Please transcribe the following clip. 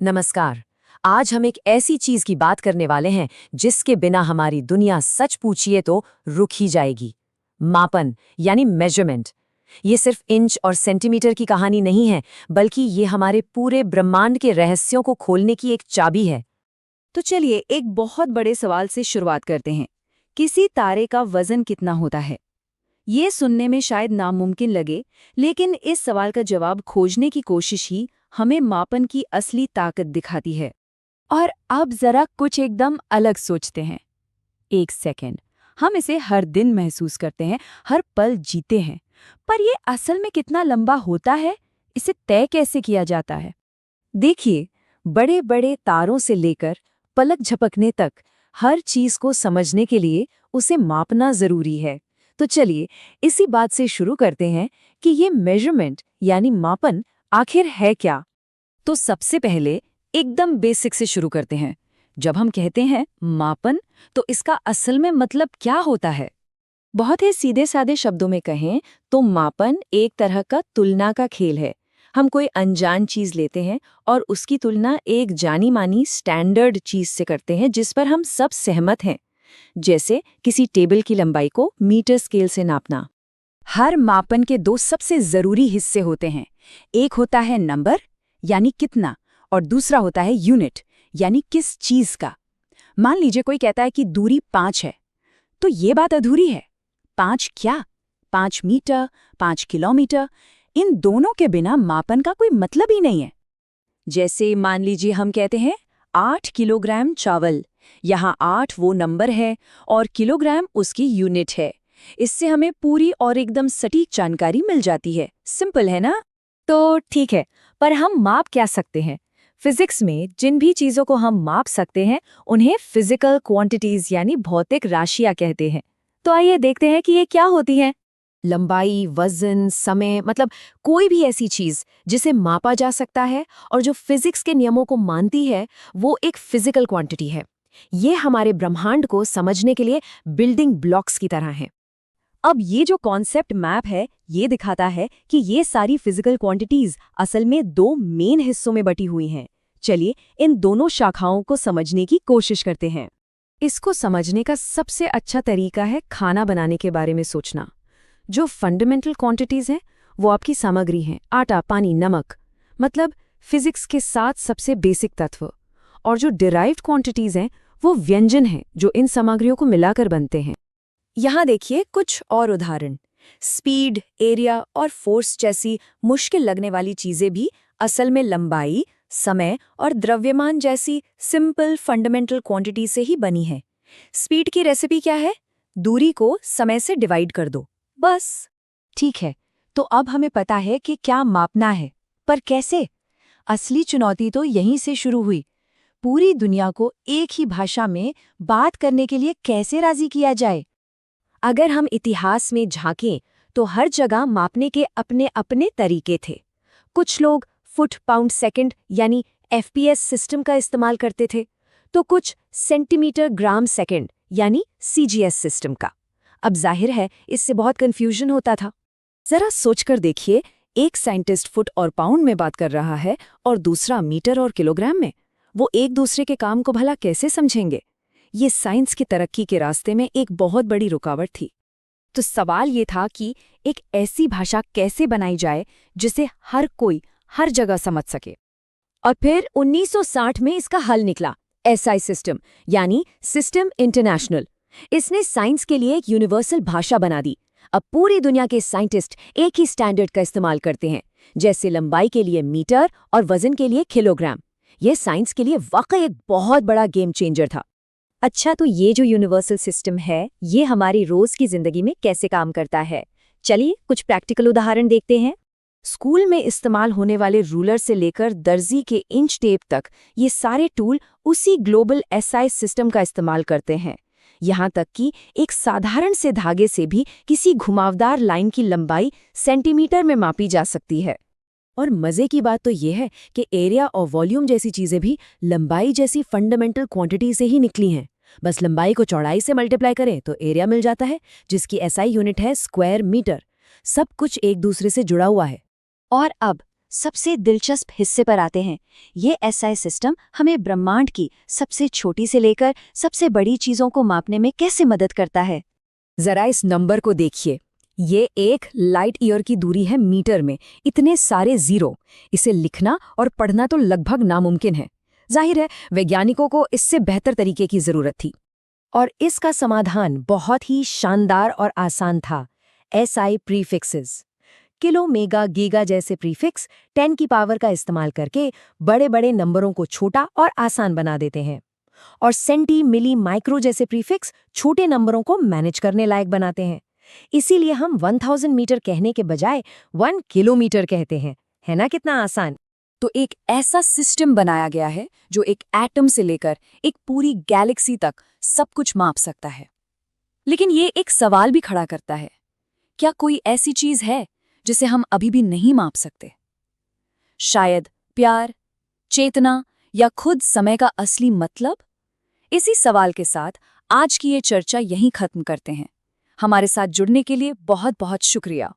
नमस्कार। आज हम एक ऐसी चीज की बात करने वाले हैं जिसके बिना हमारी दुनिया सच पूछिए तो रुक ही जाएगी। मापन यानी मेजरमेंट। ये सिर्फ इंच और सेंटीमीटर की कहानी नहीं है, बल्कि ये हमारे पूरे ब्रह्मांड के रहस्यों को खोलने की एक चाबी है। तो चलिए एक बहुत बड़े सवाल से शुरुआत करते हैं। किसी तारे का वजन कितना होता है? ये सुनने में शायद नामुमकिन लगे, लेकिन इस सवाल का जवाब खोजने की कोशिश ही हमें मापन की असली ताकत दिखाती है। और अब जरा कुछ एकदम अलग सोचते हैं। एक सेकंड, हम इसे हर दिन महसूस करते हैं, हर पल जीते हैं, पर ये असल में कितना लंबा होता है, इसे तय कैसे किया जाता है? देखिए, बड़े बड़े तारों से लेकर पलक झपकने तक हर चीज को समझने के लिए उसे मापना जरूरी है। तो चलिए इसी बात से शुरू करते हैं कि ये मेजरमेंट यानी मापन आखिर है क्या। तो सबसे पहले एकदम बेसिक से शुरू करते हैं। जब हम कहते हैं मापन, तो इसका असल में मतलब क्या होता है? बहुत ही सीधे सादे शब्दों में कहें तो मापन एक तरह का तुलना का खेल है। हम कोई अनजान चीज लेते हैं और उसकी तुलना एक जानी मानी स्टैंडर्ड चीज से करते हैं जिस पर हम सब सहमत हैं। जैसे किसी टेबल की लंबाई को मीटर स्केल से नापना। हर मापन के दो सबसे जरूरी हिस्से होते हैं। एक होता है नंबर यानी कितना, और दूसरा होता है यूनिट यानी किस चीज का। मान लीजिए कोई कहता है कि दूरी 5 है, तो ये बात अधूरी है। 5 क्या? 5 मीटर, 5 किलोमीटर, इन दोनों के बिना मापन का कोई मतलब ही नहीं है। जैसे मान लीजिए हम कहते हैं 8 किलोग्राम चावल, यहाँ 8 वो नंबर है और किलोग्राम उसकी यूनिट है। इससे हमें पूरी और एकदम सटीक जानकारी मिल जाती है। सिंपल है ना? तो ठीक है, पर हम माप क्या सकते हैं? फिजिक्स में जिन भी चीजों को हम माप सकते हैं उन्हें फिजिकल क्वांटिटीज यानी भौतिक राशियां कहते हैं। तो आइए देखते हैं कि ये क्या होती हैं। लंबाई, वजन, समय, मतलब कोई भी ऐसी चीज जिसे मापा जा सकता है और जो फिजिक्स के नियमों को मानती है, वो एक फिजिकल क्वांटिटी है। ये हमारे ब्रह्मांड को समझने के लिए बिल्डिंग ब्लॉक्स की तरह हैं। अब ये जो कॉन्सेप्ट मैप है, ये दिखाता है कि ये सारी फिजिकल क्वांटिटीज असल में दो मेन हिस्सों में बटी हुई हैं। चलिए इन दोनों शाखाओं को समझने की कोशिश करते हैं। इसको समझने का सबसे अच्छा तरीका है खाना बनाने के बारे में सोचना। जो फंडामेंटल क्वांटिटीज हैं वो आपकी सामग्री हैं, आटा, पानी, नमक, मतलब फिजिक्स के 7 सबसे बेसिक तत्व। और जो डिराइव्ड क्वांटिटीज हैं वो व्यंजन हैं जो इन सामग्रियों को मिलाकर बनते हैं। यहाँ देखिए कुछ और उदाहरण। स्पीड, एरिया और फोर्स जैसी मुश्किल लगने वाली चीजें भी असल में लंबाई, समय और द्रव्यमान जैसी सिंपल फंडामेंटल क्वांटिटी से ही बनी है। स्पीड की रेसिपी क्या है? दूरी को समय से डिवाइड कर दो, बस। ठीक है, तो अब हमें पता है कि क्या मापना है, पर कैसे? असली चुनौती तो यहीं से शुरू हुई। पूरी दुनिया को एक ही भाषा में बात करने के लिए कैसे राजी किया जाए? अगर हम इतिहास में झांकें तो हर जगह मापने के अपने अपने तरीके थे। कुछ लोग फुट पाउंड सेकंड यानी एफपीएस सिस्टम का इस्तेमाल करते थे, तो कुछ सेंटीमीटर ग्राम सेकंड यानी सीजीएस सिस्टम का। अब जाहिर है इससे बहुत कंफ्यूजन होता था। जरा सोचकर देखिए, एक साइंटिस्ट फुट और पाउंड में बात कर रहा है और दूसरा मीटर और किलोग्राम में। वो एक दूसरे के काम को भला कैसे समझेंगे? ये साइंस की तरक्की के रास्ते में एक बहुत बड़ी रुकावट थी। तो सवाल ये था कि एक ऐसी भाषा कैसे बनाई जाए जिसे हर कोई हर जगह समझ सके। और फिर 1960 में इसका हल निकला, एसआई सिस्टम यानी सिस्टम इंटरनेशनल। इसने साइंस के लिए एक यूनिवर्सल भाषा बना दी। अब पूरी दुनिया के साइंटिस्ट एक ही स्टैंडर्ड का इस्तेमाल करते हैं, जैसे लंबाई के लिए मीटर और वजन के लिए किलोग्राम। यह साइंस के लिए वाकई एक बहुत बड़ा गेम चेंजर था। अच्छा, तो ये जो यूनिवर्सल सिस्टम है, ये हमारी रोज की जिंदगी में कैसे काम करता है? चलिए कुछ प्रैक्टिकल उदाहरण देखते हैं। स्कूल में इस्तेमाल होने वाले रूलर से लेकर दर्जी के इंच टेप तक, ये सारे टूल उसी ग्लोबल एसआई सिस्टम का इस्तेमाल करते हैं। यहाँ तक कि एक साधारण से धागे से भी किसी घुमावदार लाइन की लंबाई सेंटीमीटर में मापी जा सकती है। और मजे की बात तो यह है कि एरिया और वॉल्यूम जैसी चीजें भी लंबाई जैसी फंडामेंटल क्वांटिटी से ही निकली हैं। बस लंबाई को चौड़ाई से मल्टीप्लाई करें तो एरिया मिल जाता है, जिसकी एसआई यूनिट है स्क्वायर मीटर। सब कुछ एक दूसरे से जुड़ा हुआ है। और अब सबसे दिलचस्प हिस्से पर आते हैं। ये एसआई सिस्टम हमें ब्रह्मांड की सबसे छोटी से लेकर सबसे बड़ी चीजों को मापने में कैसे मदद करता है। जरा इस नंबर को देखिए। ये 1 लाइट ईयर की दूरी है मीटर में। इतने सारे जीरो, इसे लिखना और पढ़ना तो लगभग नामुमकिन है। जाहिर है वैज्ञानिकों को इससे बेहतर तरीके की जरूरत थी, और इसका समाधान बहुत ही शानदार और आसान था। SI prefixes, kilo, mega, giga जैसे प्रीफिक्स 10 की पावर का इस्तेमाल करके बड़े बड़े नंबरों को छोटा और आसान बना देते हैं, और सेंटी, मिली, माइक्रो जैसे प्रीफिक्स छोटे नंबरों को मैनेज करने लायक बनाते हैं। इसीलिए हम 1000 मीटर कहने के बजाय 1 किलोमीटर कहते हैं। है ना कितना आसान। तो एक ऐसा सिस्टम बनाया गया है जो एक एटम से लेकर एक पूरी गैलेक्सी तक सब कुछ माप सकता है। लेकिन ये एक सवाल भी खड़ा करता है, क्या कोई ऐसी चीज है जिसे हम अभी भी नहीं माप सकते? शायद प्यार, चेतना या खुद समय का असली मतलब? इसी सवाल के साथ आज की ये चर्चा यहीं खत्म करते हैं। हमारे साथ जुड़ने के लिए बहुत बहुत शुक्रिया।